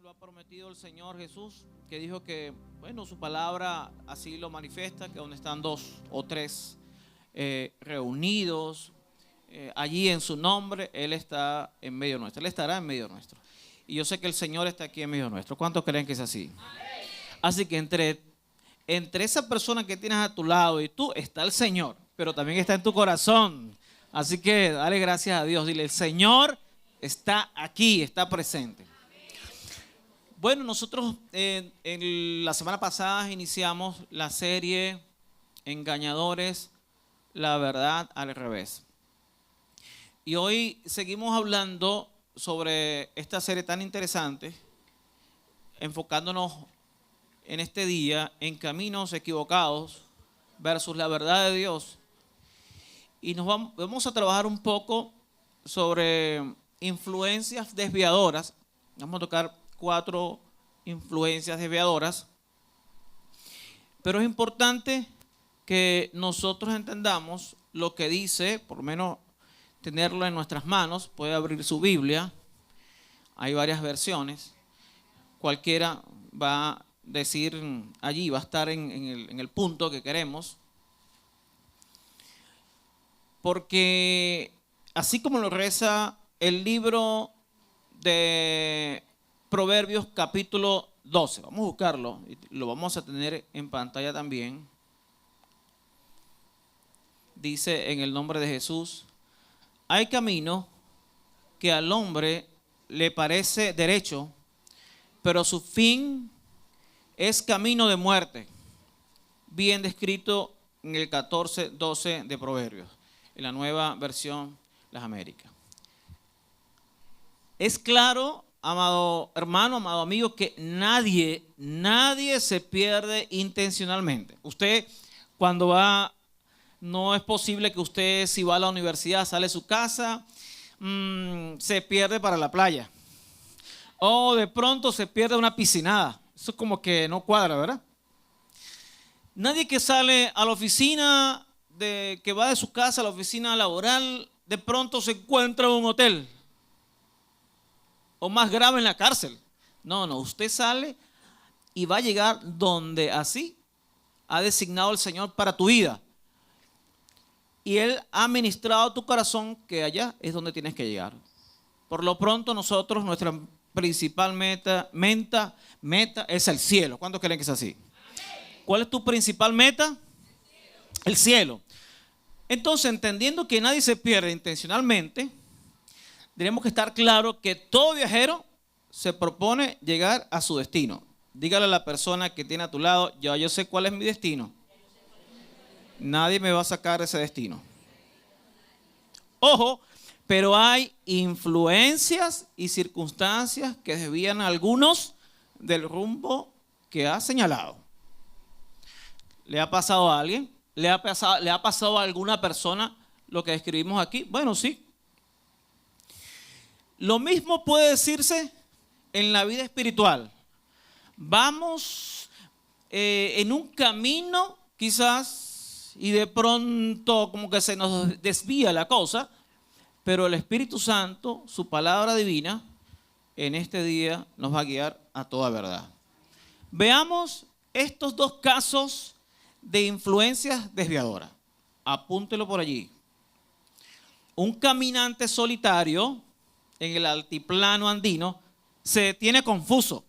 lo ha prometido el Señor Jesús, que dijo que, bueno, su palabra así lo manifiesta, que donde están dos o tres reunidos allí en su nombre, Él está en medio nuestro, Él estará en medio nuestro. Y yo sé que el Señor está aquí en medio nuestro. ¿Cuántos creen que es así? Así que entre esa persona que tienes a tu lado y tú está el Señor, pero también está en tu corazón. Así que dale gracias a Dios, dile, el Señor está aquí, está presente. Bueno, nosotros en la semana pasada iniciamos la serie Engañadores, la verdad al revés. Y hoy seguimos hablando sobre esta serie tan interesante, enfocándonos en este día en caminos equivocados versus la verdad de Dios. Y vamos a trabajar un poco sobre influencias desviadoras. Vamos a tocar 4 influencias desviadoras. Pero es importante que nosotros entendamos lo que dice, por lo menos tenerlo en nuestras manos. Puede abrir su Biblia. Hay varias versiones. Cualquiera va a decir allí, va a estar en el punto que queremos. Porque así como lo reza el libro de Proverbios capítulo 12, vamos a buscarlo y lo vamos a tener en pantalla también. Dice en el nombre de Jesús: hay camino que al hombre le parece derecho, pero su fin es camino de muerte. Bien descrito en el 14:12 de Proverbios, en la Nueva Versión Las Américas. Es claro, amado hermano, amado amigo, que nadie se pierde intencionalmente. Usted cuando va, no es posible que usted, si va a la universidad, sale de su casa, se pierde para la playa. O de pronto se pierde una piscinada. Eso como que no cuadra, ¿verdad? Nadie que sale a la oficina, que va de su casa a la oficina laboral, de pronto se encuentra en un hotel. O más grave, en la cárcel. No, usted sale y va a llegar donde así ha designado el Señor para tu vida. Y Él ha ministrado a tu corazón que allá es donde tienes que llegar. Por lo pronto nosotros, nuestra principal meta es el cielo. ¿Cuántos creen que es así? ¿Cuál es tu principal meta? El cielo. Entonces, entendiendo que nadie se pierde intencionalmente, tenemos que estar claro que todo viajero se propone llegar a su destino. Dígale a la persona que tiene a tu lado: yo sé cuál es mi destino. Nadie me va a sacar ese destino. Ojo, pero hay influencias y circunstancias que desvían a algunos del rumbo que ha señalado. ¿Le ha pasado a alguien? ¿Le ha pasado a alguna persona lo que describimos aquí? Bueno, sí. Lo mismo puede decirse en la vida espiritual. Vamos en un camino quizás y de pronto como que se nos desvía la cosa, pero el Espíritu Santo, su palabra divina, en este día nos va a guiar a toda verdad. Veamos estos 2 casos de influencias desviadoras. Apúntelo por allí. Un caminante solitario en el altiplano andino se detiene confuso.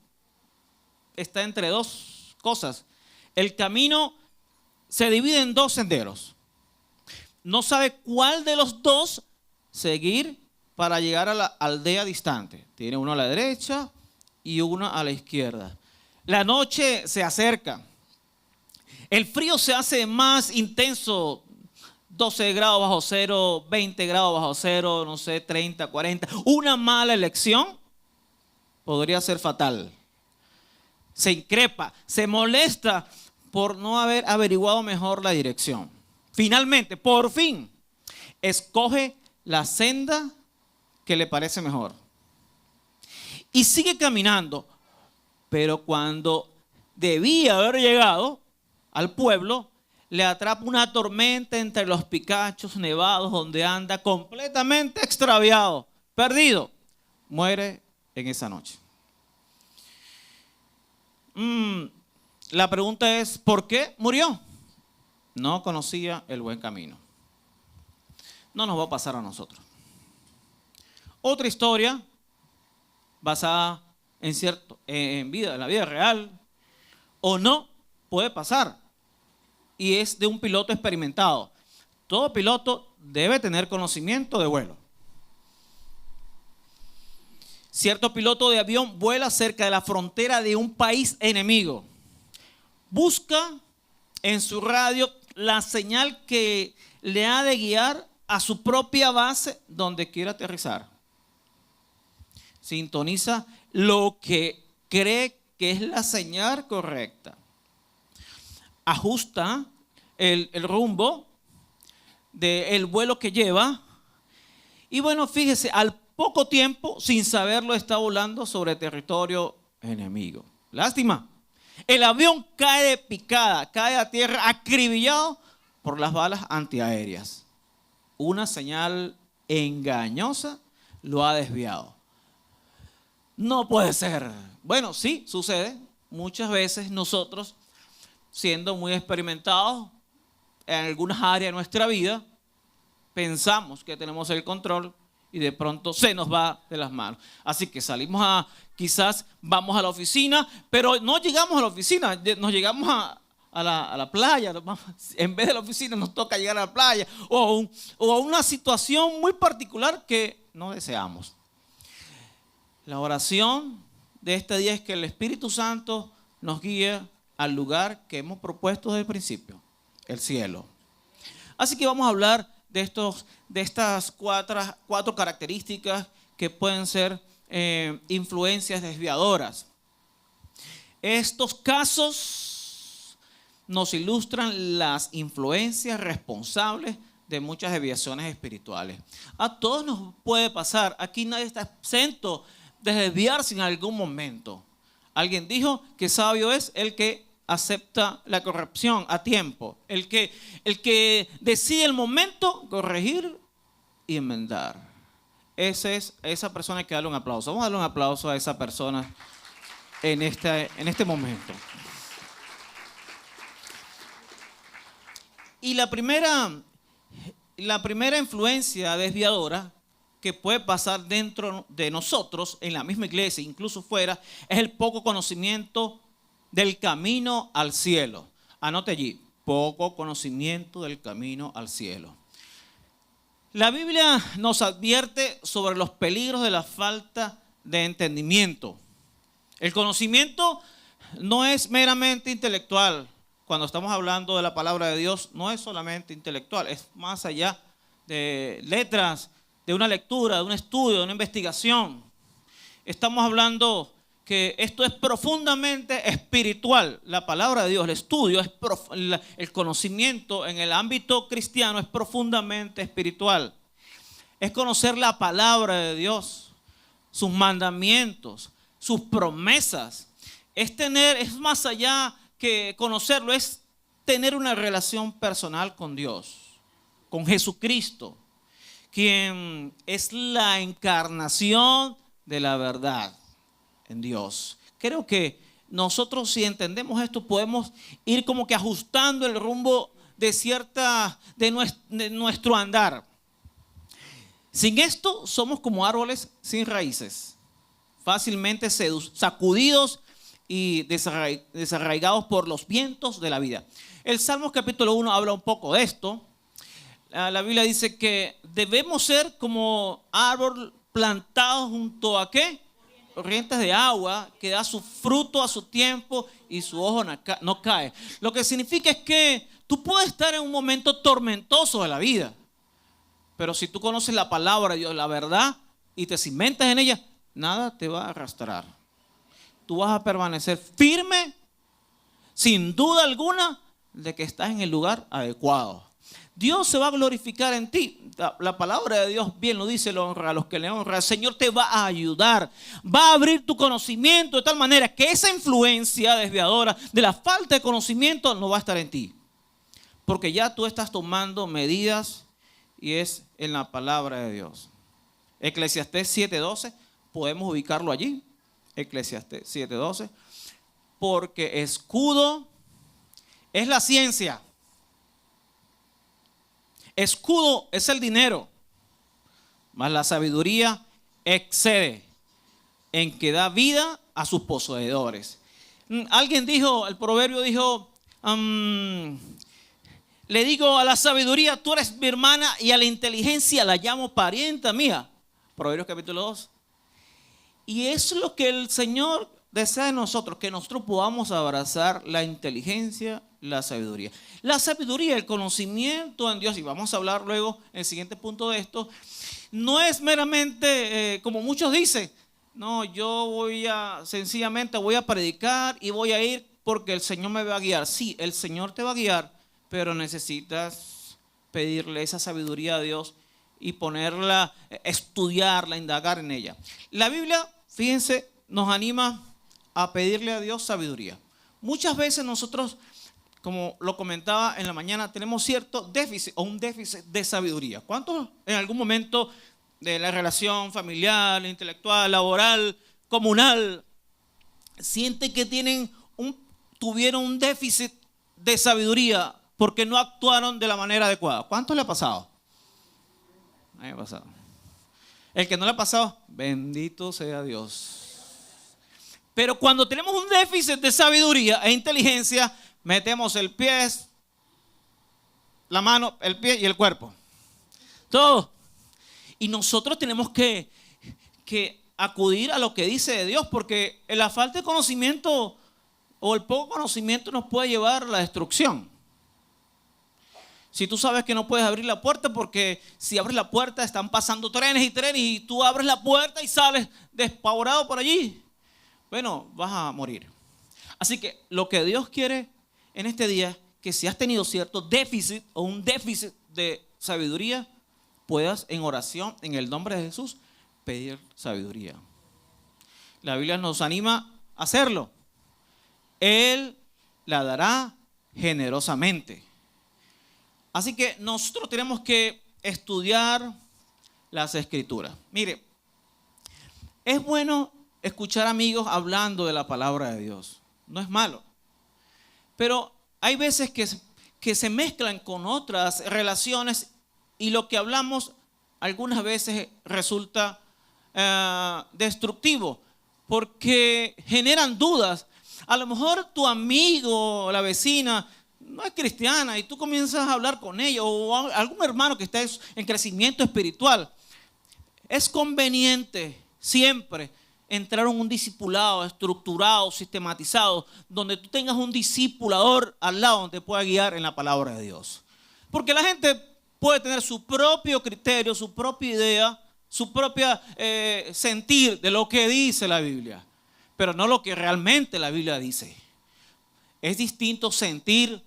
Está entre 2 cosas. El camino se divide en 2 senderos. No sabe cuál de los 2 seguir para llegar a la aldea distante. Tiene uno a la derecha y uno a la izquierda. La noche se acerca. El frío se hace más intenso. 12 grados bajo cero, 20 grados bajo cero, no sé, 30, 40. Una mala elección podría ser fatal. Se increpa, se molesta por no haber averiguado mejor la dirección. Finalmente, por fin, escoge la senda que le parece mejor. Y sigue caminando, pero cuando debía haber llegado al pueblo, le atrapa una tormenta entre los picachos nevados donde anda completamente extraviado, perdido. Muere en esa noche. La pregunta es, ¿por qué murió? No conocía el buen camino. No nos va a pasar a nosotros. Otra historia basada en la vida real, o no, puede pasar. Y es de un piloto experimentado. Todo piloto debe tener conocimiento de vuelo. Cierto piloto de avión vuela cerca de la frontera de un país enemigo. Busca en su radio la señal que le ha de guiar a su propia base donde quiera aterrizar. Sintoniza lo que cree que es la señal correcta. Ajusta el rumbo del vuelo que lleva. Y bueno, fíjese, al poco tiempo, sin saberlo, está volando sobre territorio enemigo. Lástima. El avión cae de picada, cae a tierra acribillado por las balas antiaéreas. Una señal engañosa lo ha desviado. No puede ser. Bueno, sí, sucede. Muchas veces nosotros, siendo muy experimentados en algunas áreas de nuestra vida, pensamos que tenemos el control y de pronto se nos va de las manos. Así que quizás vamos a la oficina, pero no llegamos a la oficina, nos llegamos a la playa. En vez de la oficina nos toca llegar a la playa o a una situación muy particular que no deseamos. La oración de este día es que el Espíritu Santo nos guíe al lugar que hemos propuesto desde el principio, el cielo. Así que vamos a hablar de estas cuatro características que pueden ser influencias desviadoras. Estos casos nos ilustran las influencias responsables de muchas desviaciones espirituales. A todos nos puede pasar, aquí nadie está exento de desviarse en algún momento. Alguien dijo que sabio es el que acepta la corrección a tiempo, el que decide el momento corregir y enmendar. Esa persona hay que darle un aplauso. Vamos a darle un aplauso a esa persona en este momento. Y la primera influencia desviadora que puede pasar dentro de nosotros, en la misma iglesia, incluso fuera, es el poco conocimiento del camino al cielo. Anote allí, poco conocimiento del camino al cielo. La Biblia nos advierte sobre los peligros de la falta de entendimiento. El conocimiento no es meramente intelectual. Cuando estamos hablando de la palabra de Dios, no es solamente intelectual, es más allá de letras, de una lectura, de un estudio, de una investigación. Estamos hablando que esto es profundamente espiritual. La palabra de Dios, el estudio, el conocimiento en el ámbito cristiano es profundamente espiritual. Es conocer la palabra de Dios, sus mandamientos, sus promesas. Es más allá que conocerlo, es tener una relación personal con Dios, con Jesucristo, quien es la encarnación de la verdad en Dios. Creo que nosotros, si entendemos esto, podemos ir como que ajustando el rumbo de nuestro andar. Sin esto somos como árboles sin raíces, fácilmente sacudidos y desarraigados por los vientos de la vida. El Salmos capítulo 1 habla un poco de esto. La Biblia dice que debemos ser como árbol plantado junto a ¿qué? Corrientes de agua, que da su fruto a su tiempo y su hoja no cae. Lo que significa es que tú puedes estar en un momento tormentoso de la vida, pero si tú conoces la palabra de Dios, la verdad, y te cimentas en ella, nada te va a arrastrar. Tú vas a permanecer firme, sin duda alguna, de que estás en el lugar adecuado. Dios se va a glorificar en ti. La palabra de Dios bien lo dice, lo honra a los que le honran. El Señor te va a ayudar, va a abrir tu conocimiento de tal manera que esa influencia desviadora de la falta de conocimiento no va a estar en ti. Porque ya tú estás tomando medidas y es en la palabra de Dios. Eclesiastés 7:12, podemos ubicarlo allí. Eclesiastés 7:12. porque escudo es la ciencia. Escudo es el dinero, mas la sabiduría excede en que da vida a sus poseedores. Alguien dijo, el proverbio dijo, le digo a la sabiduría, tú eres mi hermana, y a la inteligencia la llamo parienta mía. Proverbios capítulo 2. Y es lo que el Señor desea de nosotros, que nosotros podamos abrazar la inteligencia, la sabiduría. La sabiduría, el conocimiento en Dios, y vamos a hablar luego en el siguiente punto de esto, no es meramente, como muchos dicen, no, yo sencillamente voy a predicar y voy a ir porque el Señor me va a guiar. Sí, el Señor te va a guiar, pero necesitas pedirle esa sabiduría a Dios y ponerla, estudiarla, indagar en ella. La Biblia, fíjense, nos anima a pedirle a Dios sabiduría. Muchas veces nosotros, como lo comentaba en la mañana, tenemos cierto déficit o un déficit de sabiduría. ¿Cuántos en algún momento de la relación familiar, intelectual, laboral, comunal, sienten que tuvieron un déficit de sabiduría porque no actuaron de la manera adecuada? ¿Cuántos le ha pasado? A mí me ha pasado. El que no le ha pasado, bendito sea Dios. Pero cuando tenemos un déficit de sabiduría e inteligencia, metemos el pie, la mano, el pie y el cuerpo. Todo. Y nosotros tenemos que acudir a lo que dice de Dios, porque la falta de conocimiento o el poco conocimiento nos puede llevar a la destrucción. Si tú sabes que no puedes abrir la puerta porque si abres la puerta están pasando trenes y trenes y tú abres la puerta y sales despavorado por allí, bueno, vas a morir. Así que lo que Dios quiere en este día es que si has tenido cierto déficit o un déficit de sabiduría, puedas en oración, en el nombre de Jesús, pedir sabiduría. La Biblia nos anima a hacerlo. Él la dará generosamente. Así que nosotros tenemos que estudiar las Escrituras. Mire, es bueno escuchar amigos hablando de la palabra de Dios. No es malo. Pero hay veces que se mezclan con otras relaciones y lo que hablamos algunas veces resulta destructivo porque generan dudas. A lo mejor tu amigo, la vecina, no es cristiana y tú comienzas a hablar con ella o algún hermano que está en crecimiento espiritual. Es conveniente siempre entrar en un discipulado estructurado, sistematizado, donde tú tengas un discipulador al lado donde te pueda guiar en la palabra de Dios. Porque la gente puede tener su propio criterio, su propia idea, su propia sentir de lo que dice la Biblia, pero no lo que realmente la Biblia dice. Es distinto sentir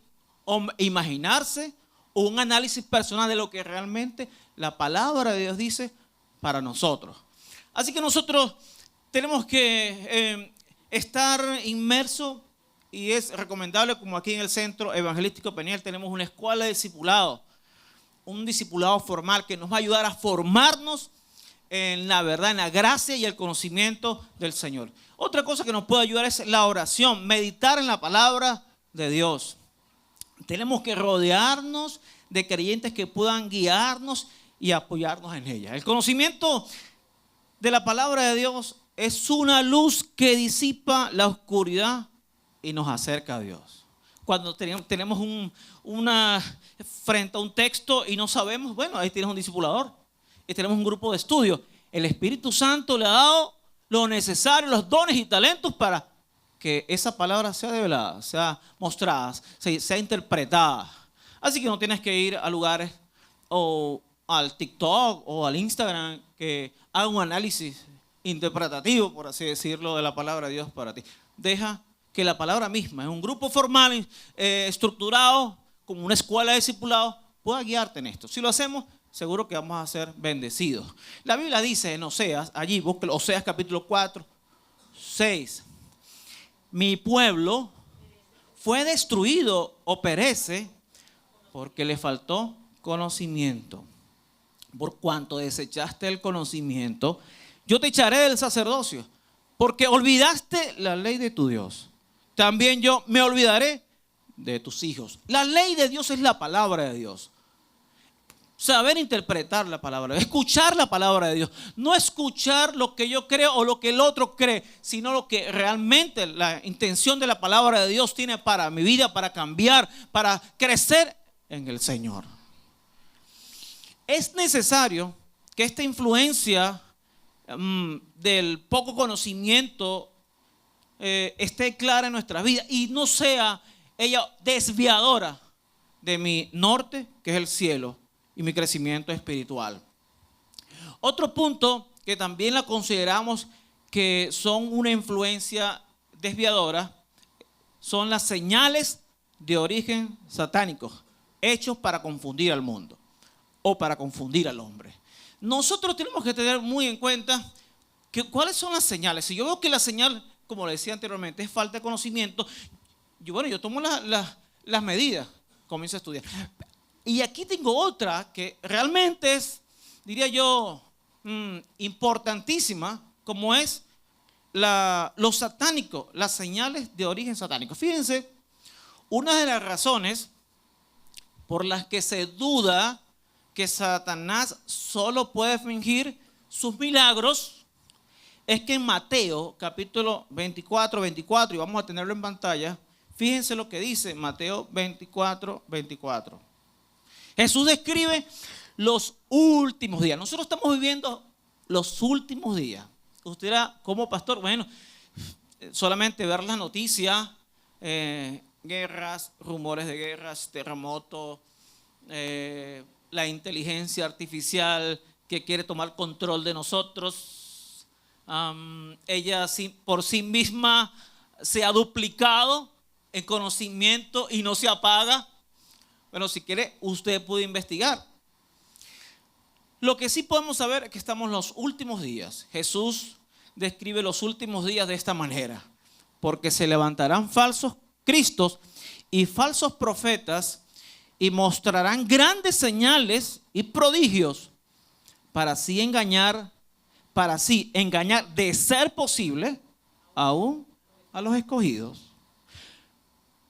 o imaginarse o un análisis personal de lo que realmente la palabra de Dios dice para nosotros. Así que nosotros tenemos que estar inmersos y es recomendable, como aquí en el Centro Evangelístico Peniel tenemos una escuela de discipulado, un discipulado formal que nos va a ayudar a formarnos en la verdad, en la gracia y el conocimiento del Señor. Otra cosa que nos puede ayudar es la oración, meditar en la palabra de Dios. Tenemos que rodearnos de creyentes que puedan guiarnos y apoyarnos en ella. El conocimiento de la palabra de Dios es una luz que disipa la oscuridad y nos acerca a Dios. Cuando tenemos frente a un texto y no sabemos, bueno, ahí tienes un discipulador y tenemos un grupo de estudio. El Espíritu Santo le ha dado lo necesario, los dones y talentos para que esa palabra sea develada, sea mostrada, sea interpretada. Así que no tienes que ir a lugares o al TikTok o al Instagram que haga un análisis interpretativo, por así decirlo, de la palabra de Dios para ti. Deja que la palabra misma, en un grupo formal, estructurado, como una escuela de discipulado, pueda guiarte en esto. Si lo hacemos, seguro que vamos a ser bendecidos. La Biblia dice en Oseas, allí, búsquelo, Oseas capítulo 4, 6. Mi pueblo fue destruido o perece porque le faltó conocimiento. Por cuanto desechaste el conocimiento, yo te echaré del sacerdocio, porque olvidaste la ley de tu Dios. también yo me olvidaré de tus hijos. La ley de Dios es la palabra de Dios. Saber interpretar la palabra, escuchar la palabra de Dios. No escuchar lo que yo creo o lo que el otro cree, sino lo que realmente la intención de la palabra de Dios tiene para mi vida, para cambiar, para crecer en el Señor. Es necesario que esta influencia del poco conocimiento esté clara en nuestra vida y no sea ella desviadora de mi norte, que es el cielo, y mi crecimiento espiritual. Otro punto que también la consideramos que son una influencia desviadora son las señales de origen satánico, hechos para confundir al mundo o para confundir al hombre. Nosotros tenemos que tener muy en cuenta cuáles son las señales. Si yo veo que la señal, como le decía anteriormente, es falta de conocimiento, yo tomo las medidas, comienzo a estudiar. Y aquí tengo otra que realmente es, diría yo, importantísima, como es lo satánico, las señales de origen satánico. Fíjense, una de las razones por las que se duda que Satanás solo puede fingir sus milagros es que en Mateo capítulo 24, y vamos a tenerlo en pantalla, fíjense lo que dice Mateo 24. Jesús describe los últimos días. Nosotros estamos viviendo los últimos días. Usted era como pastor, bueno, solamente ver las noticias, guerras, rumores de guerras, terremotos, la inteligencia artificial que quiere tomar control de nosotros. Ella por sí misma se ha duplicado en conocimiento y no se apaga. Bueno, si quiere, usted puede investigar. Lo que sí podemos saber es que estamos en los últimos días. Jesús describe los últimos días de esta manera: porque se levantarán falsos cristos y falsos profetas y mostrarán grandes señales y prodigios para así engañar, de ser posible, aún a los escogidos.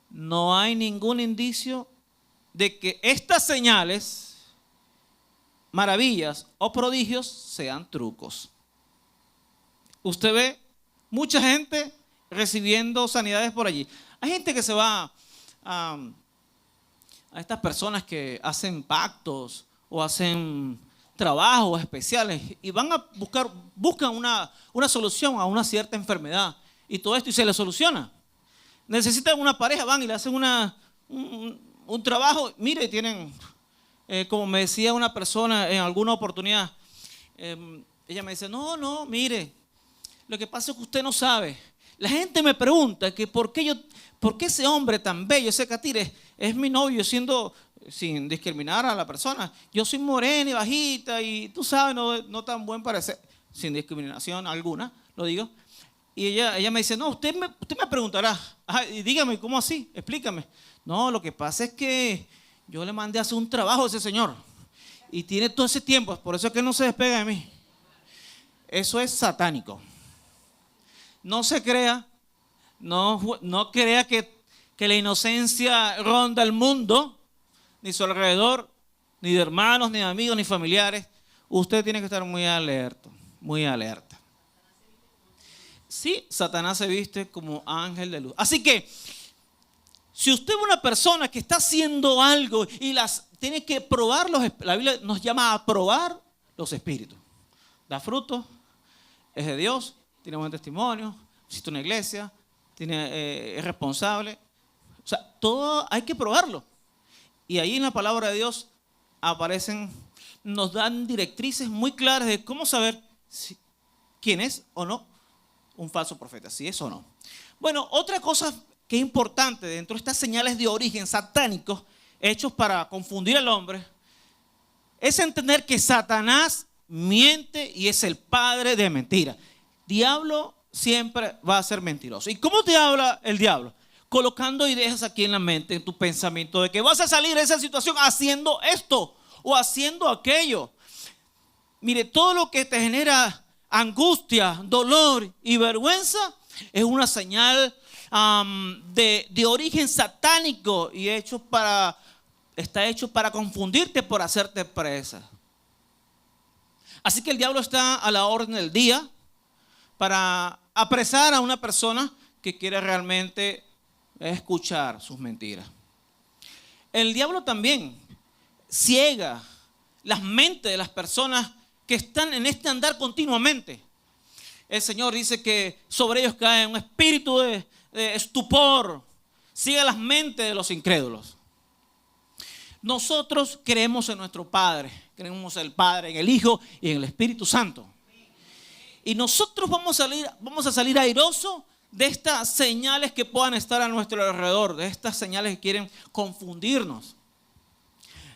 No hay ningún indicio de que estas señales, maravillas o prodigios sean trucos. Usted ve mucha gente recibiendo sanidades por allí. Hay gente que se va a estas personas que hacen pactos o hacen trabajos especiales y buscan una solución a una cierta enfermedad y todo esto y se le soluciona. Necesitan una pareja, van y le hacen un trabajo. Mire, tienen, como me decía una persona en alguna oportunidad, ella me dice, no, mire, lo que pasa es que usted no sabe. La gente me pregunta que por qué ese hombre tan bello, ese catire, es mi novio, sin discriminar a la persona. Yo soy morena y bajita y tú sabes, no tan buen parecer, sin discriminación alguna, lo digo. Y ella me dice, no, usted me preguntará, y dígame, ¿cómo así? Explícame. No, lo que pasa es que yo le mandé a hacer un trabajo a ese señor y tiene todo ese tiempo, por eso es que no se despega de mí. Eso es satánico. No se crea, no crea que la inocencia ronda el mundo, ni su alrededor, ni de hermanos, ni de amigos, ni familiares. Usted tiene que estar muy alerta, muy alerta. Sí, Satanás se viste como ángel de luz. Así que, si usted es una persona que está haciendo algo y tiene que probar, la Biblia nos llama a probar los espíritus. Da fruto, es de Dios, tiene buen testimonio, existe una iglesia, es responsable. O sea, todo hay que probarlo. Y ahí en la palabra de Dios nos dan directrices muy claras de cómo saber quién es o no un falso profeta, si es o no. Bueno, otra cosa que es importante dentro de estas señales de origen satánicos hechos para confundir al hombre es entender que Satanás miente y es el padre de mentira. Diablo siempre va a ser mentiroso. ¿Y cómo te habla el diablo? Colocando ideas aquí en la mente, en tu pensamiento, de que vas a salir de esa situación haciendo esto o haciendo aquello. Mire, todo lo que te genera angustia, dolor y vergüenza es una señal de origen satánico y está hecho para confundirte, por hacerte presa. Así que el diablo está a la orden del día para apresar a una persona que quiere realmente escuchar sus mentiras. El diablo también ciega las mentes de las personas que están en este andar continuamente. El Señor dice que sobre ellos cae un espíritu de estupor, ciega las mentes de los incrédulos. Nosotros creemos en nuestro Padre, creemos en el Padre, en el Hijo y en el Espíritu Santo. Y nosotros vamos a salir airosos de estas señales que puedan estar a nuestro alrededor, de estas señales que quieren confundirnos.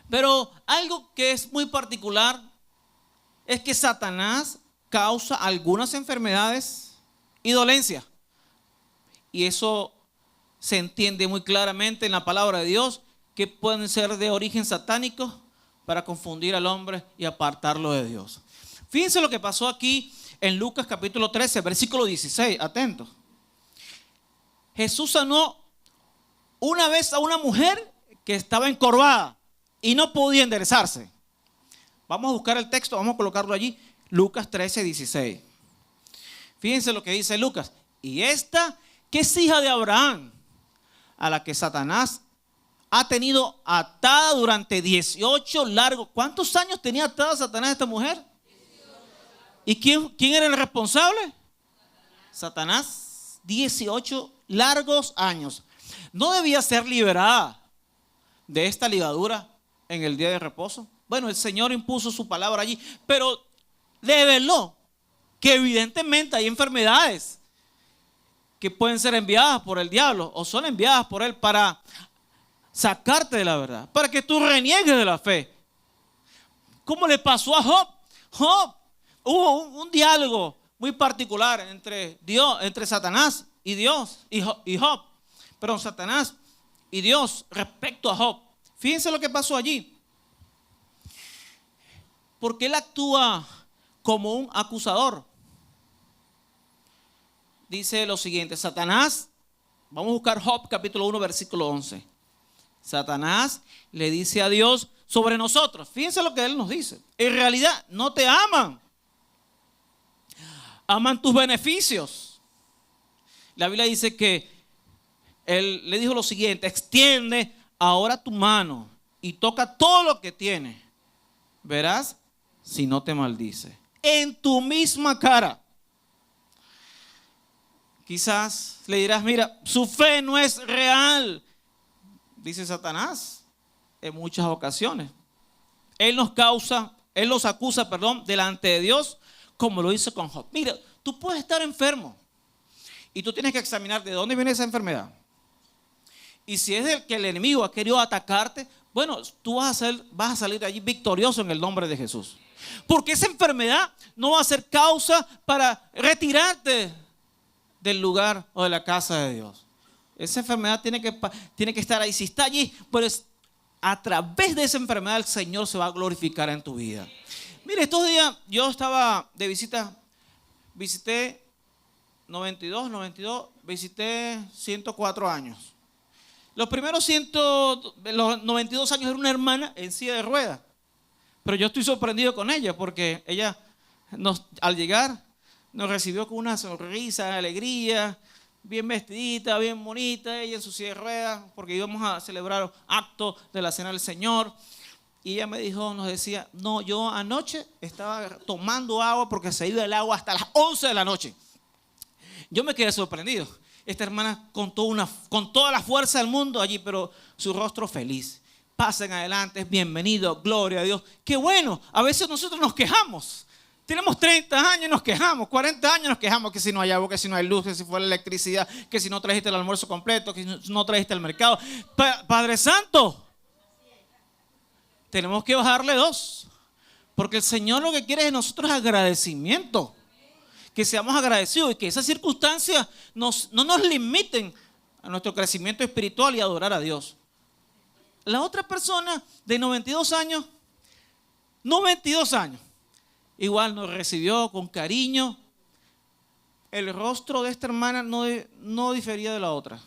Pero algo que es muy particular es que Satanás causa algunas enfermedades y dolencias. Y eso se entiende muy claramente en la palabra de Dios, que pueden ser de origen satánico para confundir al hombre y apartarlo de Dios. Fíjense lo que pasó aquí en Lucas capítulo 13, versículo 16. Atentos. Jesús sanó una vez a una mujer que estaba encorvada y no podía enderezarse. Vamos a buscar el texto, vamos a colocarlo allí. Lucas 13, 16. Fíjense lo que dice Lucas. Y esta, que es hija de Abraham, a la que Satanás ha tenido atada durante 18 largos. ¿Cuántos años tenía atada Satanás a esta mujer? 18. ¿Y quién era el responsable? Satanás. 18 largos años. ¿No debía ser liberada de esta ligadura en el día de reposo? Bueno, el Señor impuso su palabra allí, pero reveló que evidentemente hay enfermedades que pueden ser enviadas por el diablo o son enviadas por él para sacarte de la verdad, para que tú reniegues de la fe. ¿Cómo le pasó a Job? Job, hubo un diálogo muy particular entre Satanás y Dios y Job. Perdón, Satanás y Dios respecto a Job. Fíjense lo que pasó allí. Porque él actúa como un acusador. Dice lo siguiente, Satanás, vamos a buscar Job capítulo 1 versículo 11. Satanás le dice a Dios sobre nosotros. Fíjense lo que él nos dice. En realidad no te aman. Aman tus beneficios. La Biblia dice que él le dijo lo siguiente: extiende ahora tu mano y toca todo lo que tiene. Verás si no te maldice. En tu misma cara. Quizás le dirás, mira, su fe no es real. Dice Satanás en muchas ocasiones. Él los acusa, delante de Dios, como lo hizo con Job. Mira, tú puedes estar enfermo y tú tienes que examinar de dónde viene esa enfermedad. Y si es el que el enemigo ha querido atacarte, bueno, tú vas a salir de allí victorioso en el nombre de Jesús. Porque esa enfermedad no va a ser causa para retirarte del lugar o de la casa de Dios. Esa enfermedad tiene que estar ahí. Si está allí, pues a través de esa enfermedad el Señor se va a glorificar en tu vida. Mire, estos días yo estaba de visita, visité 92, visité 104 años. Los primeros 92 años era una hermana en silla de ruedas. Pero yo estoy sorprendido con ella porque ella al llegar nos recibió con una sonrisa, alegría, bien vestidita, bien bonita, ella en su silla de ruedas, porque íbamos a celebrar acto de la Cena del Señor. Y ella nos decía, no, yo anoche estaba tomando agua porque se iba el agua hasta las 11 de la noche. Yo me quedé sorprendido. Esta hermana con toda la fuerza del mundo allí, pero su rostro feliz. Pasen adelante, es bienvenido, gloria a Dios. Qué bueno, a veces nosotros nos quejamos. Tenemos 30 años y nos quejamos, 40 años nos quejamos que si no hay agua, que si no hay luz, que si fue la electricidad, que si no trajiste el almuerzo completo, que si no trajiste el mercado. Padre Santo, tenemos que bajarle 2. Porque el Señor lo que quiere de nosotros es agradecimiento. Que seamos agradecidos y que esas circunstancias no nos limiten a nuestro crecimiento espiritual y adorar a Dios. La otra persona de 92 años, igual nos recibió con cariño. el rostro de esta hermana no difería de la otra.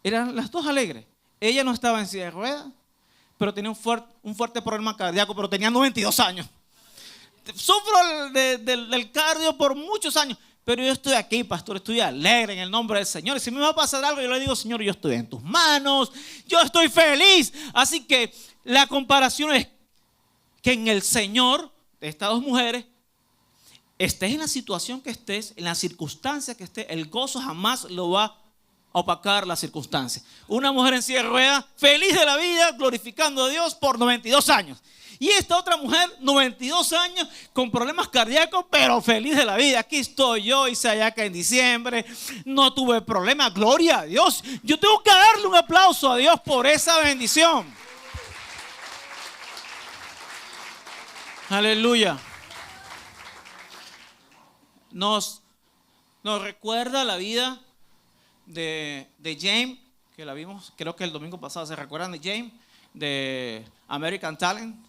Eran las dos alegres. Ella no estaba en silla de ruedas, pero tenía un fuerte problema cardíaco, pero tenía 92 años. Sufro del cardio por muchos años, pero yo estoy aquí, pastor, estoy alegre en el nombre del Señor. Y si me va a pasar algo, yo le digo, Señor, yo estoy en tus manos, yo estoy feliz. Así que la comparación es que en el Señor, de estas dos mujeres, estés en la situación que estés, en la circunstancia que estés, el gozo jamás lo va a opacar la circunstancia. Una mujer en silla de ruedas, feliz de la vida, glorificando a Dios por 92 años. Y esta otra mujer, 92 años, con problemas cardíacos, pero feliz de la vida. Aquí estoy yo, hice ayaca en diciembre, no tuve problemas, gloria a Dios. Yo tengo que darle un aplauso a Dios por esa bendición. Aleluya. Nos recuerda la vida de James, que la vimos creo que el domingo pasado. ¿Se recuerdan de James? De American Talent.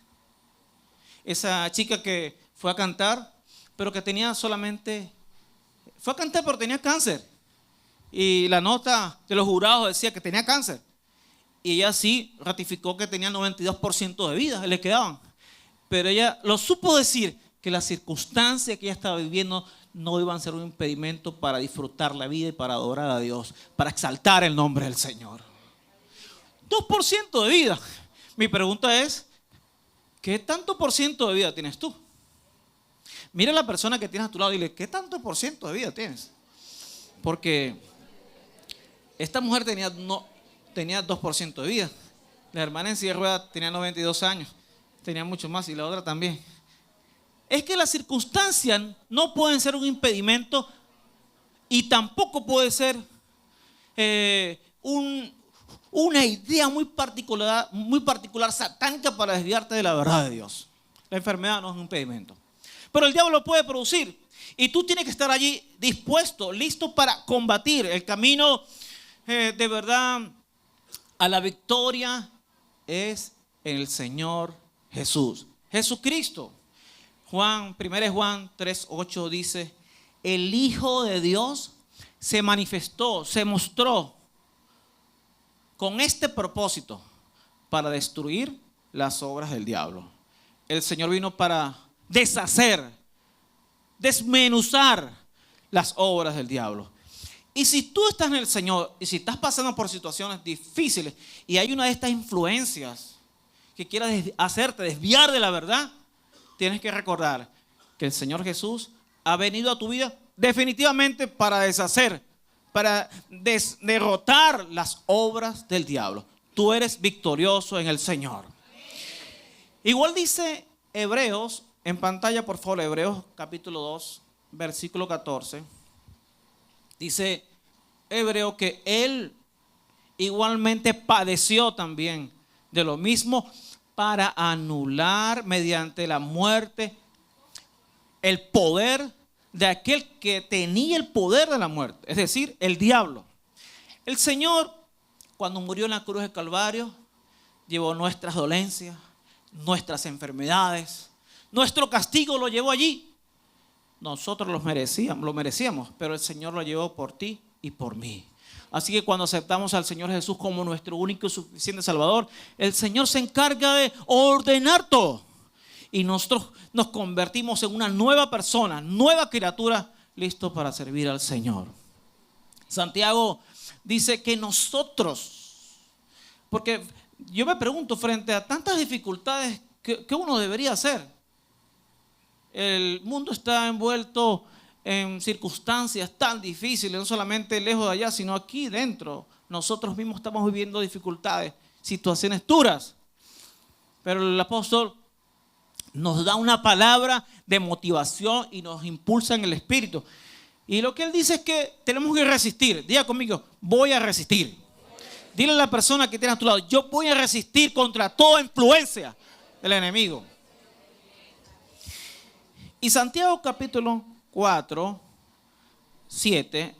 Esa chica que fue a cantar, pero que tenía fue a cantar pero tenía cáncer. Y la nota de los jurados decía que tenía cáncer. Y ella sí ratificó que tenía 92% de vida, le quedaban. Pero ella lo supo decir, que las circunstancias que ella estaba viviendo no iban a ser un impedimento para disfrutar la vida y para adorar a Dios, para exaltar el nombre del Señor. 2% de vida. Mi pregunta es, ¿qué tanto por ciento de vida tienes tú? Mira a la persona que tienes a tu lado y dile, ¿qué tanto por ciento de vida tienes? Porque esta mujer tenía 2% de vida. La hermana en silla de ruedas tenía 92 años. Tenía mucho más y la otra también. Es que las circunstancias no pueden ser un impedimento y tampoco puede ser una idea muy particular satánica para desviarte de la verdad de Dios. La enfermedad no es un impedimento. Pero el diablo lo puede producir y tú tienes que estar allí dispuesto, listo para combatir. El camino de verdad a la victoria es en el Señor Jesús. Jesucristo. 1 Juan 3:8 dice, el Hijo de Dios se manifestó, se mostró con este propósito, para destruir las obras del diablo. El Señor vino para deshacer, desmenuzar las obras del diablo. Y si tú estás en el Señor y si estás pasando por situaciones difíciles y hay una de estas influencias que quiera hacerte desviar de la verdad, tienes que recordar que el Señor Jesús ha venido a tu vida definitivamente para deshacer, para derrotar las obras del diablo. Tú eres victorioso en el Señor. Igual dice Hebreos, en pantalla por favor, Hebreos capítulo 2, versículo 14. Dice Hebreo que Él igualmente padeció también de lo mismo para anular mediante la muerte el poder de aquel que tenía el poder de la muerte, es decir, el diablo. El Señor, cuando murió en la cruz del Calvario, llevó nuestras dolencias, nuestras enfermedades, nuestro castigo lo llevó allí. Nosotros lo merecíamos, pero el Señor lo llevó por ti y por mí. Así que cuando aceptamos al Señor Jesús como nuestro único y suficiente Salvador, el Señor se encarga de ordenar todo. Y nosotros nos convertimos en una nueva persona, nueva criatura, listo para servir al Señor. Santiago dice que nosotros, porque yo me pregunto, frente a tantas dificultades, ¿qué uno debería hacer? El mundo está envuelto en circunstancias tan difíciles, no solamente lejos de allá, sino aquí dentro. Nosotros mismos estamos viviendo dificultades, situaciones duras. Pero el apóstol nos da una palabra de motivación y nos impulsa en el espíritu. Y lo que él dice es que tenemos que resistir. Diga conmigo, voy a resistir. Dile a la persona que tiene a tu lado, yo voy a resistir contra toda influencia del enemigo. Y Santiago capítulo 4, 7,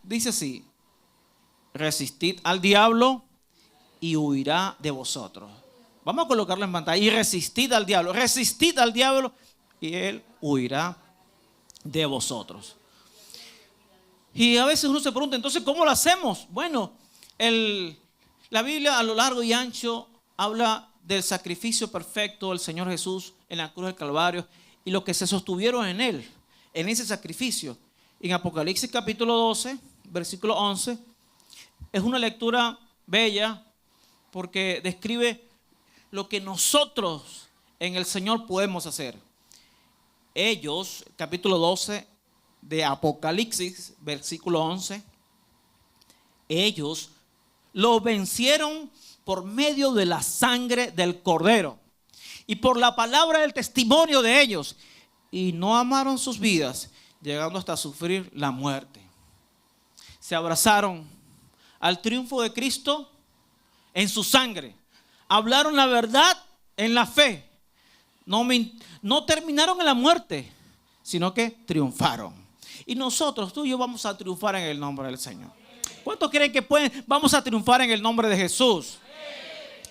dice así, resistid al diablo y huirá de vosotros. Vamos a colocarlo en pantalla. Y resistid al diablo y él huirá de vosotros. Y a veces uno se pregunta, entonces, ¿cómo lo hacemos? Bueno, la Biblia a lo largo y ancho habla del sacrificio perfecto del Señor Jesús en la cruz del Calvario y lo que se sostuvieron en él, en ese sacrificio. En Apocalipsis capítulo 12, versículo 11, es una lectura bella porque describe lo que nosotros en el Señor podemos hacer. Ellos, capítulo 12 de Apocalipsis, versículo 11, ellos lo vencieron por medio de la sangre del Cordero y por la palabra del testimonio de ellos, y no amaron sus vidas, llegando hasta sufrir la muerte. Se abrazaron al triunfo de Cristo en su sangre, hablaron la verdad en la fe, no terminaron en la muerte, sino que triunfaron. Y nosotros, tú y yo, vamos a triunfar en el nombre del Señor. ¿Cuántos creen que vamos a triunfar en el nombre de Jesús?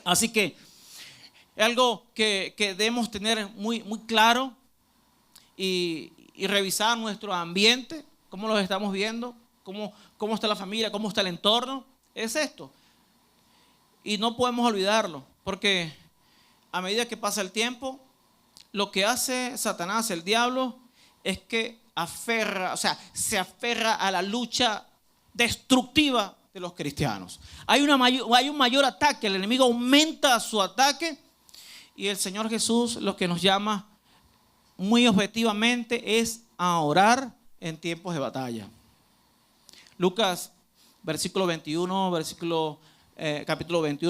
Así que es algo que debemos tener muy, muy claro y revisar nuestro ambiente, cómo lo estamos viendo, cómo está la familia, cómo está el entorno. Es esto. Y no podemos olvidarlo, porque a medida que pasa el tiempo, lo que hace Satanás, el diablo, es que se aferra a la lucha destructiva de los cristianos. Hay un mayor ataque, el enemigo aumenta su ataque y el Señor Jesús lo que nos llama muy objetivamente es a orar en tiempos de batalla. Lucas, capítulo 21,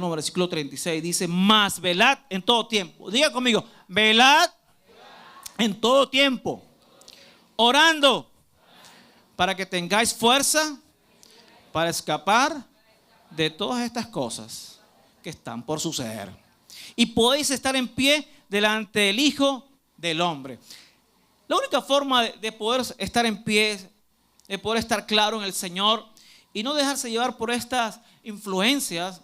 versículo 36 dice: mas velad en todo tiempo. Diga conmigo, velad en todo tiempo, orando para que tengáis fuerza para escapar de todas estas cosas que están por suceder. Y podéis estar en pie delante del Hijo del Hombre. La única forma de poder estar en pie, de poder estar claro en el Señor y no dejarse llevar por estas influencias,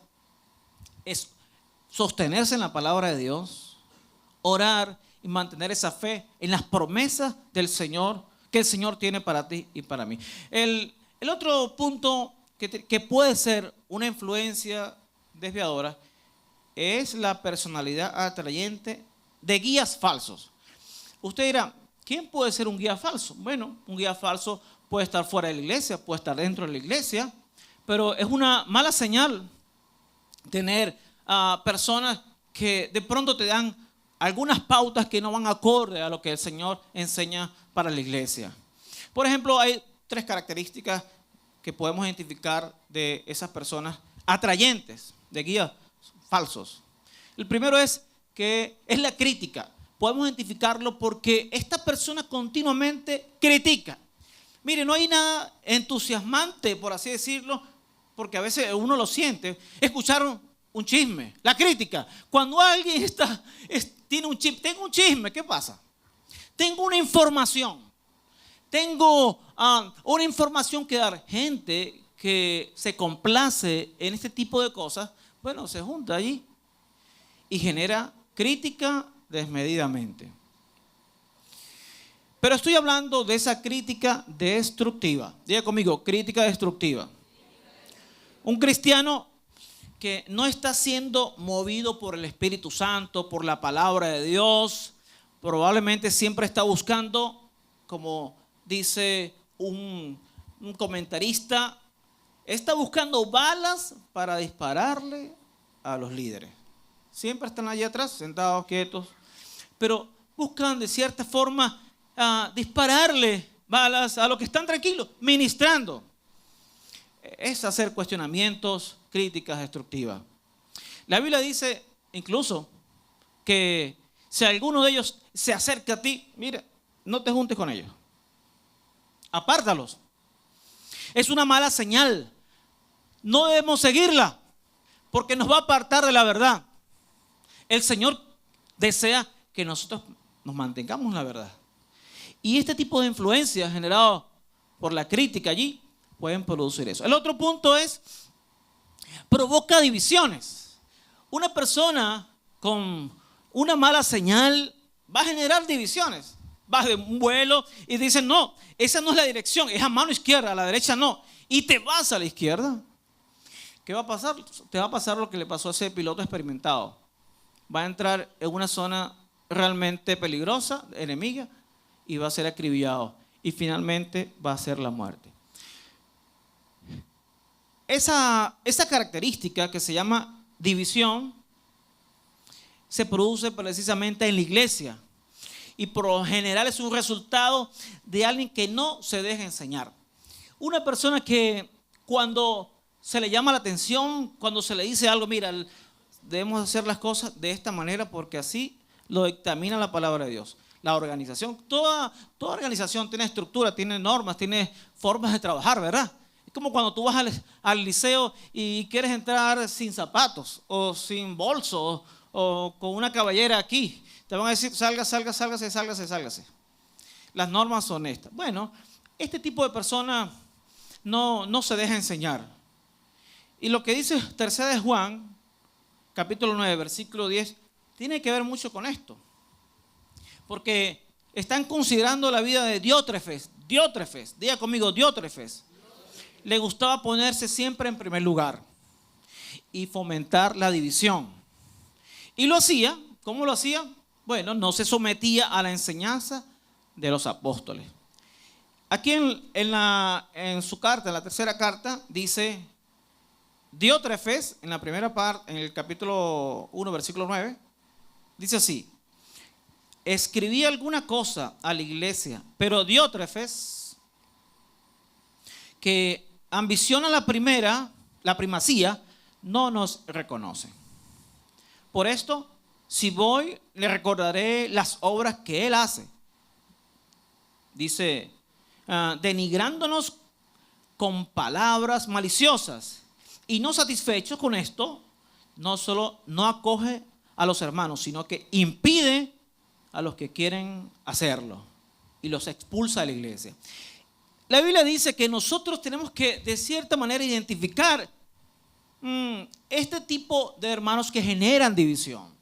es sostenerse en la palabra de Dios, orar y mantener esa fe en las promesas del Señor, que el Señor tiene para ti y para mí. El otro punto que puede ser una influencia desviadora es la personalidad atrayente de guías falsos. Usted dirá, ¿quién puede ser un guía falso? Bueno, un guía falso puede estar fuera de la iglesia, puede estar dentro de la iglesia, pero es una mala señal tener personas que de pronto te dan algunas pautas que no van acorde a lo que el Señor enseña para la iglesia. Por ejemplo, hay 3 características que podemos identificar de esas personas atrayentes, de guías falsos. El primero es que es la crítica. Podemos identificarlo porque esta persona continuamente critica. Mire, no hay nada entusiasmante, por así decirlo, porque a veces uno lo siente, escuchar un chisme, la crítica. Cuando alguien tengo un chisme, ¿qué pasa? Tengo una información. Tengo una información que dar. Gente que se complace en este tipo de cosas, bueno, se junta allí y genera crítica desmedidamente. Pero estoy hablando de esa crítica destructiva. Diga conmigo, crítica destructiva. Un cristiano que no está siendo movido por el Espíritu Santo, por la palabra de Dios, probablemente siempre está buscando, como dice un comentarista, está buscando balas para dispararle a los líderes. Siempre están allí atrás, sentados, quietos, pero buscan de cierta forma dispararle balas a los que están tranquilos, ministrando. Es hacer cuestionamientos, críticas destructivas. La Biblia dice incluso que si alguno de ellos se acerca a ti, mira, no te juntes con ellos. Apártalos. Es una mala señal. No debemos seguirla porque nos va a apartar de la verdad. El Señor desea que nosotros nos mantengamos en la verdad. Y este tipo de influencias generadas por la crítica allí pueden producir eso. El otro punto es, provoca divisiones. Una persona con una mala señal va a generar divisiones. vas de un vuelo y dicen, no, esa no es la dirección, es a mano izquierda, a la derecha no. Y te vas a la izquierda. ¿Qué va a pasar? Te va a pasar lo que le pasó a ese piloto experimentado. Va a entrar en una zona realmente peligrosa, enemiga, y va a ser acribillado. Y finalmente va a ser la muerte. Esa característica que se llama división se produce precisamente en la iglesia. Y por lo general es un resultado de alguien que no se deja enseñar. Una persona que cuando se le llama la atención, cuando se le dice algo, mira, debemos hacer las cosas de esta manera porque así lo dictamina la palabra de Dios. La organización, toda organización tiene estructura, tiene normas, tiene formas de trabajar, ¿verdad? Es como cuando tú vas al liceo y quieres entrar sin zapatos o sin bolso o con una cabellera aquí. Te van a decir, sálgase. Las normas son estas. Bueno, este tipo de persona no se deja enseñar. Y lo que dice 3 de Juan, capítulo 9, versículo 10, tiene que ver mucho con esto. Porque están considerando la vida de Diótrefes. Diga conmigo, Diótrefes. Le gustaba ponerse siempre en primer lugar y fomentar la división. Y lo hacía, ¿cómo lo hacía? Bueno, no se sometía a la enseñanza de los apóstoles. Aquí en su carta, en la tercera carta, dice Diótrefes, en la primera parte, en el capítulo 1, versículo 9, dice así: escribí alguna cosa a la iglesia, pero Diótrefes, que ambiciona la primacía, no nos reconoce. Por esto, si voy, le recordaré las obras que él hace. Dice, denigrándonos con palabras maliciosas. Y no satisfechos con esto, no solo no acoge a los hermanos, sino que impide a los que quieren hacerlo y los expulsa de la iglesia. La Biblia dice que nosotros tenemos que, de cierta manera, identificar este tipo de hermanos que generan división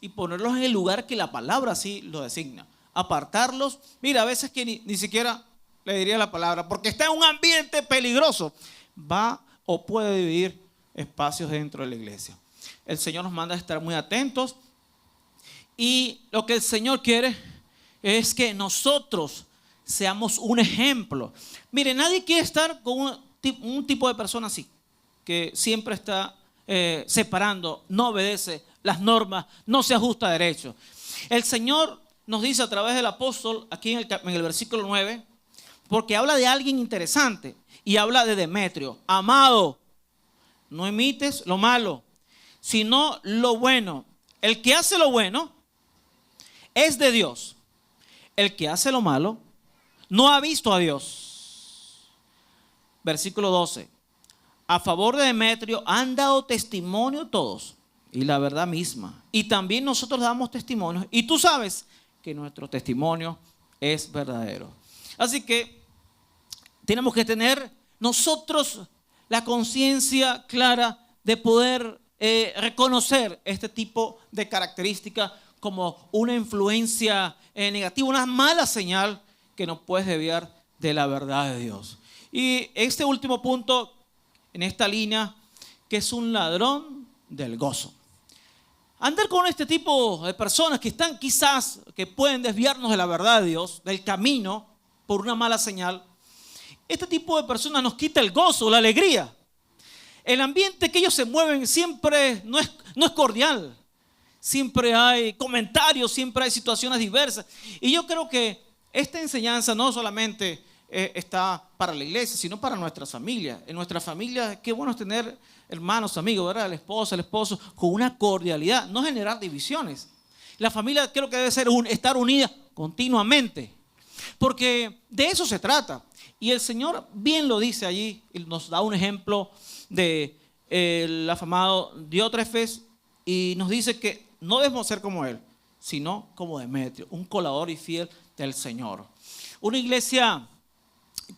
y ponerlos en el lugar que la palabra así lo designa. Apartarlos. Mira, a veces que ni siquiera le diría la palabra, porque está en un ambiente peligroso. Va o puede dividir espacios dentro de la iglesia. El Señor nos manda a estar muy atentos y lo que el Señor quiere es que nosotros seamos un ejemplo. Mire, nadie quiere estar con un tipo de persona así, que siempre está separando, no obedece las normas, no se ajusta a derecho. El Señor nos dice a través del apóstol, aquí en el versículo 9, porque habla de alguien interesante y habla de Demetrio. Amado, no imites lo malo, sino lo bueno. El que hace lo bueno es de Dios. El que hace lo malo no ha visto a Dios. Versículo 12. A favor de Demetrio han dado testimonio todos, y la verdad misma. Y también nosotros damos testimonio, y tú sabes que nuestro testimonio es verdadero. Así que tenemos que tener nosotros la conciencia clara de poder reconocer este tipo de características como una influencia negativa, una mala señal que nos puede desviar de la verdad de Dios. Y este último punto en esta línea, que es un ladrón del gozo. Andar con este tipo de personas que están quizás, que pueden desviarnos de la verdad de Dios, del camino, por una mala señal. Este tipo de personas nos quita el gozo, la alegría. El ambiente que ellos se mueven siempre no es cordial. Siempre hay comentarios, siempre hay situaciones diversas. Y yo creo que esta enseñanza no solamente está para la iglesia, sino para nuestras familias. En nuestra familia, qué bueno es tener hermanos, amigos, ¿verdad? La esposa, el esposo, con una cordialidad, no generar divisiones. La familia creo que debe ser estar unida continuamente, porque de eso se trata. Y el Señor bien lo dice allí, y nos da un ejemplo de el afamado Diótrefes, y nos dice que no debemos ser como él, sino como Demetrio, un colador y fiel del Señor. Una iglesia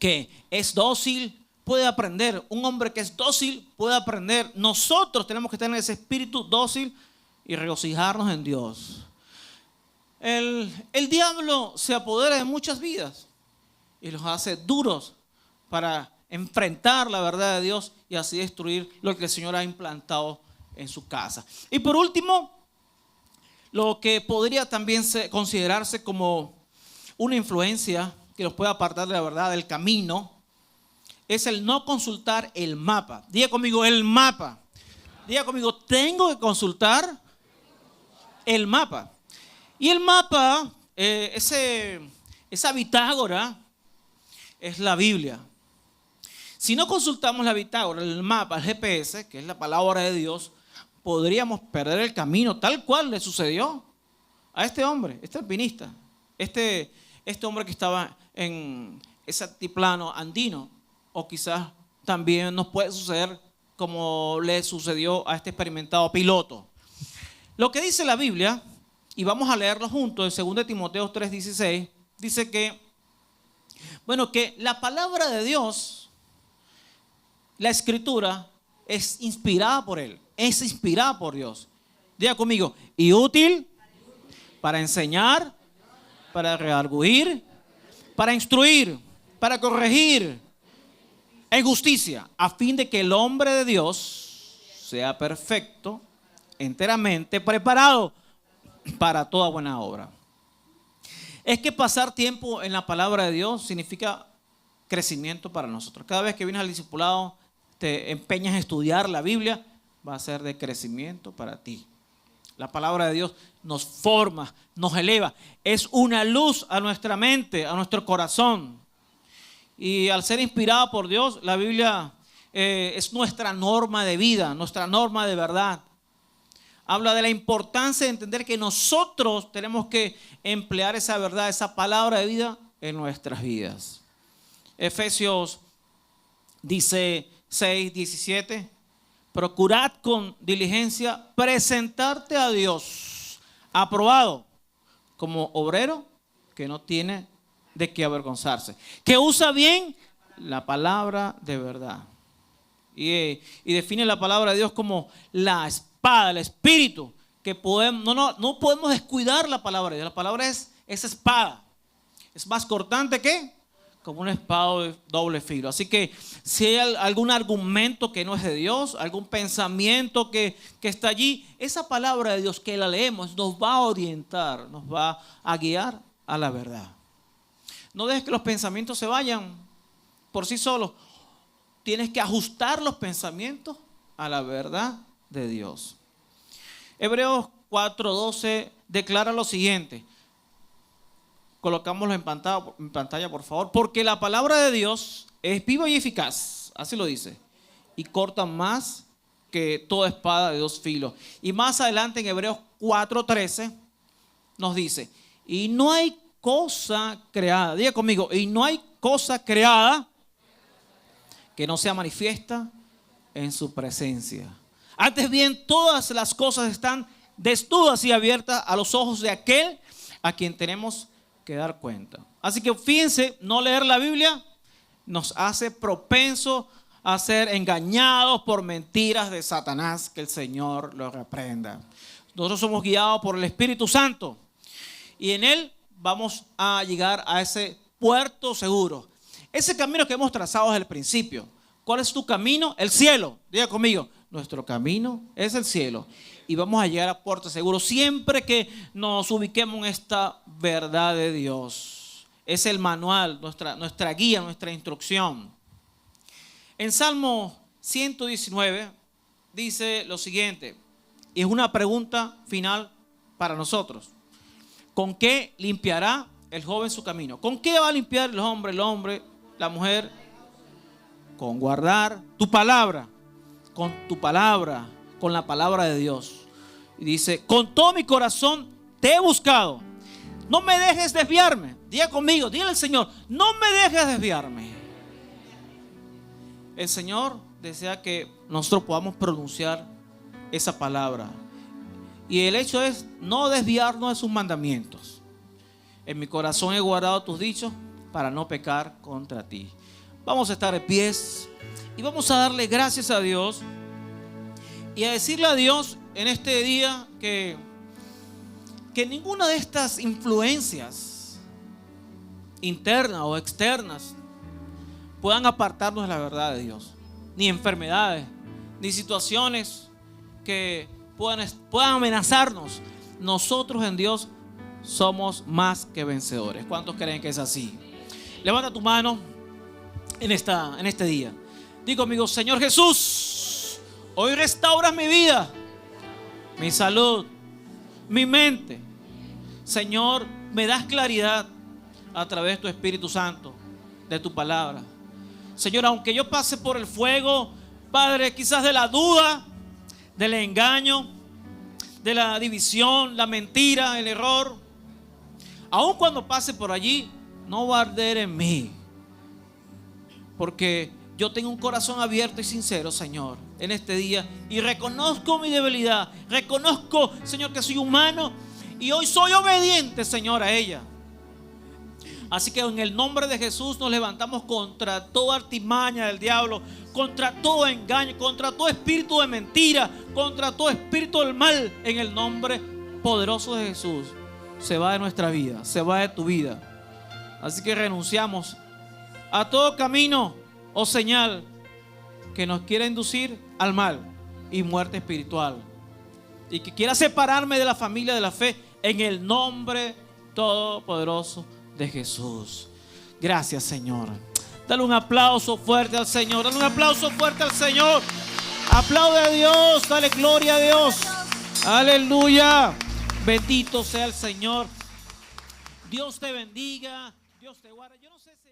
que es dócil puede aprender. Un hombre que es dócil puede aprender. Nosotros tenemos que tener ese espíritu dócil y regocijarnos en Dios. El diablo se apodera de muchas vidas y los hace duros para enfrentar la verdad de Dios y así destruir lo que el Señor ha implantado en su casa. Y por último, lo que podría también considerarse como una influencia que los puede apartar de la verdad, del camino, es el no consultar el mapa. Diga conmigo, el mapa. Diga conmigo, tengo que consultar el mapa. Y el mapa, esa bitácora, es la Biblia. Si no consultamos la bitácora, el mapa, el GPS, que es la palabra de Dios, podríamos perder el camino, tal cual le sucedió a este hombre, este alpinista, este hombre que estaba en ese altiplano andino, o quizás también nos puede suceder como le sucedió a este experimentado piloto. Lo que dice la Biblia, y vamos a leerlo juntos, en 2 Timoteo 3:16, dice que, bueno, que la palabra de Dios, la escritura, es inspirada por Él, es inspirada por Dios. Diga conmigo, y útil para enseñar, para redarguir, para instruir, para corregir en justicia, a fin de que el hombre de Dios sea perfecto, enteramente preparado para toda buena obra. Es que pasar tiempo en la palabra de Dios significa crecimiento para nosotros. Cada vez que vienes al discipulado, te empeñas a estudiar la Biblia, va a ser de crecimiento para ti. La palabra de Dios nos forma, nos eleva, es una luz a nuestra mente, a nuestro corazón. Y al ser inspirada por Dios, la Biblia es nuestra norma de vida, nuestra norma de verdad. Habla de la importancia de entender que nosotros tenemos que emplear esa verdad, esa palabra de vida en nuestras vidas. Efesios dice 6:17, procurad con diligencia presentarte a Dios aprobado como obrero que no tiene de qué avergonzarse, que usa bien la palabra de verdad. Y define la palabra de Dios como la espada, el espíritu, que no podemos descuidar la palabra de Dios. La palabra es esa espada. Es más cortante que como una espada de doble filo. Así que si hay algún argumento que no es de Dios, algún pensamiento que está allí, esa palabra de Dios que la leemos nos va a orientar, nos va a guiar a la verdad. No dejes que los pensamientos se vayan por sí solos. Tienes que ajustar los pensamientos a la verdad de Dios. Hebreos 4:12 declara lo siguiente. Colocámoslo en pantalla, por favor. Porque la palabra de Dios es viva y eficaz, así lo dice, y corta más que toda espada de dos filos. Y más adelante en Hebreos 4:13 nos dice, y no hay cosa creada, diga conmigo, y no hay cosa creada que no sea manifiesta en su presencia. Antes bien, todas las cosas están desnudas y abiertas a los ojos de aquel a quien tenemos que dar cuenta. Así que fíjense, no leer la Biblia nos hace propenso a ser engañados por mentiras de Satanás, que el Señor lo reprenda. Nosotros somos guiados por el Espíritu Santo y en Él vamos a llegar a ese puerto seguro. Ese camino que hemos trazado desde el principio. ¿Cuál es tu camino? El cielo. Diga conmigo, nuestro camino es el cielo. Y vamos a llegar a puerto seguro siempre que nos ubiquemos en esta verdad de Dios. Es el manual, nuestra guía, nuestra instrucción. En Salmo 119 dice lo siguiente, y es una pregunta final para nosotros. ¿Con qué limpiará el joven su camino? ¿Con qué va a limpiar el hombre, la mujer? Con guardar tu palabra, con tu palabra, con la palabra de Dios. Y dice, con todo mi corazón te he buscado. No me dejes desviarme. Diga conmigo, dile al Señor, no me dejes desviarme. El Señor desea que nosotros podamos pronunciar esa palabra. Y el hecho es no desviarnos de sus mandamientos. En mi corazón he guardado tus dichos para no pecar contra ti. Vamos a estar de pies y vamos a darle gracias a Dios y a decirle a Dios en este día que que ninguna de estas influencias internas o externas puedan apartarnos de la verdad de Dios, ni enfermedades, ni situaciones que puedan amenazarnos. Nosotros en Dios somos más que vencedores. ¿Cuántos creen que es así? Levanta tu mano en este día. Digo, amigo, Señor Jesús, hoy restauras mi vida, mi salud, mi mente. Señor, me das claridad a través de tu Espíritu Santo, de tu palabra. Señor, aunque yo pase por el fuego, Padre, quizás de la duda, del engaño, de la división, la mentira, el error, aun cuando pase por allí, no va a arder en mí, porque yo tengo un corazón abierto y sincero, Señor, en este día, y reconozco mi debilidad, reconozco, Señor, que soy humano y hoy soy obediente, Señor, a ella. Así que en el nombre de Jesús nos levantamos contra toda artimaña del diablo, contra todo engaño, contra todo espíritu de mentira, contra todo espíritu del mal. En el nombre poderoso de Jesús, se va de nuestra vida, se va de tu vida. Así que renunciamos a todo camino o señal que nos quiera inducir al mal y muerte espiritual, y que quiera separarme de la familia de la fe, en el nombre todopoderoso de Jesús. Gracias, Señor. Dale un aplauso fuerte al Señor. Dale un aplauso fuerte al Señor. Aplaude a Dios. Dale gloria a Dios. Aleluya. Bendito sea el Señor. Dios te bendiga. Dios te guarde. Yo no sé si